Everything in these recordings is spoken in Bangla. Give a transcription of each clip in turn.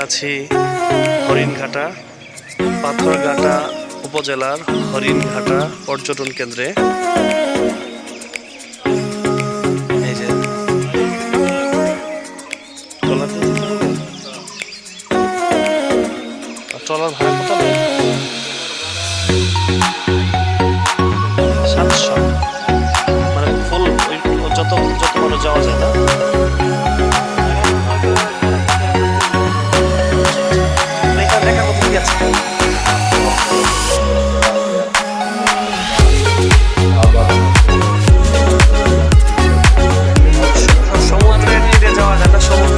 আছি হরিণঘাটা, পাথরঘাটা উপজেলার হরিণঘাটা পর্যটন কেন্দ্রে। এই যে ট্রলার ভাড়া কত নেই? 700, মানে ফুল যত যত বড় যাওয়া যায় না। দেখার মতো কি আছে? সমুদ্রের দিকে যাওয়া যায় না, সমুদ্র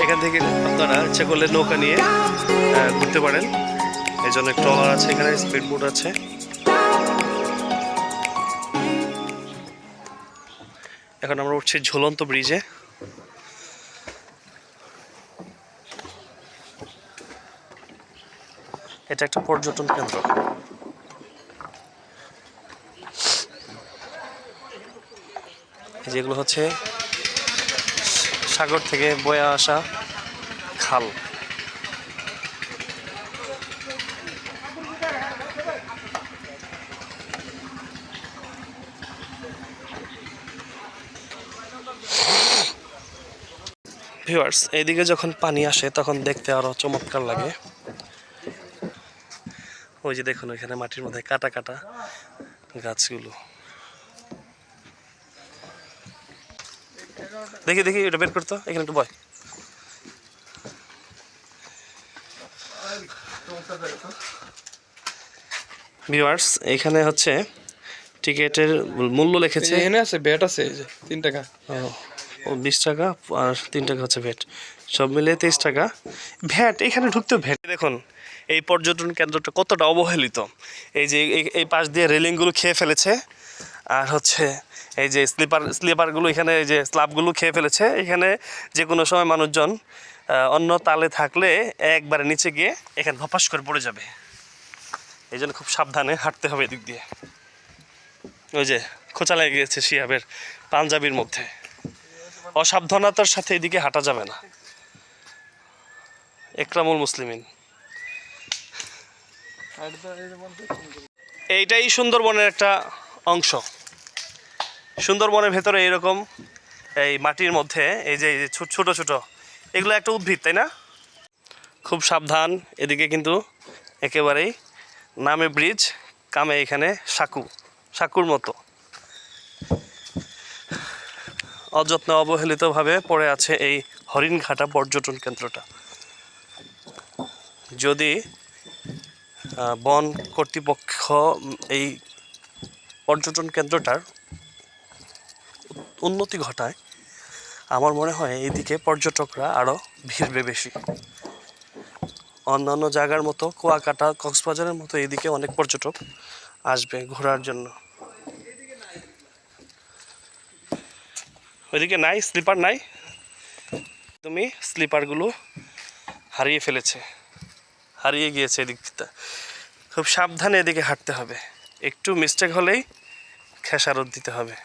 এখান থেকে আপনারা ইচ্ছা করলে নৌকা নিয়ে ঘুরতে পারেন। এই জন্য ট্রলার আছে, এখানে স্পিড বোট আছে। এখন আমরা উঠছি ঝুলন্ত ব্রিজে। এটা একটা পর্যটন কেন্দ্র। যেগুলো হচ্ছে সাগর থেকে বয়ে আসা খাল। ভিউয়ার্স, এইদিকে যখন পানি আসে তখন দেখতে আরো চমৎকার লাগে। ওই যে দেখুন, ওইখানে মাটির মধ্যে কাটা কাটা গাছগুলো। দেখি দেখি এটা বের করতো, এখানে একটু বয়। ভিউয়ার্স, এখানে হচ্ছে টিকেটের মূল্য লিখেছে, এখানে আছে ভ্যাট আছে, এই যে 3 টাকা। ও 20 টাকা আর 3 টাকা হচ্ছে ভ্যাট, সব মিলে 23 টাকা ভ্যাট। এখানে ঢুকতেও ভ্যাট। দেখুন এই পর্যটন কেন্দ্রটা কতটা অবহেলিত। এই যে এই পাশ দিয়ে রেলিংগুলো খেয়ে ফেলেছে, আর হচ্ছে এই যে স্লিপারগুলো এখানে, এই যে স্ল্যাবগুলো খেয়ে ফেলেছে। এখানে যে কোনো সময় মানুষজন অন্য তালে থাকলে একবারে নিচে গিয়ে এখানে ধপাস করে পড়ে যাবে। এই জন্য খুব সাবধানে হাঁটতে হবে এদিক দিয়ে। ওই যে খোঁচা লেগে গেছে শিহাবের পাঞ্জাবির মধ্যে। অসাবধানতার সাথে এদিকে হাঁটা যাবে না। একরামুল মুসলিমিন। এইটাই সুন্দরবনের একটা অংশ। সুন্দরবনের ভেতরে এরকম এই মাটির মধ্যে এই যে ছোট ছোট এগুলো একটা উদ্ভিদ, তাই না? খুব সাবধান। এদিকে কিন্তু একেবারেই নামে ব্রিজ, কামে এখানে সাঁকুর মতো অযত্নে অবহেলিতভাবে পড়ে আছে এই হরিণঘাটা পর্যটন কেন্দ্রটা। যদি বন কর্তৃপক্ষ এই পর্যটন কেন্দ্রটার উন্নতি ঘটায়, আমার মনে হয় এইদিকে পর্যটকরা আরও ভিড়বে বেশি। অন্যান্য জায়গার মতো কুয়াকাটা, কক্সবাজারের মতো এইদিকে অনেক পর্যটক আসবে ঘোরার জন্য। ওইদিকে নাই, স্লিপার নাই, তুমি স্লিপারগুলো হারিয়ে গিয়েছে এদিকটা। খুব সাবধানে এদিকে হাঁটতে হবে, একটু মিস্টেক হলেই খেসারত দিতে হবে।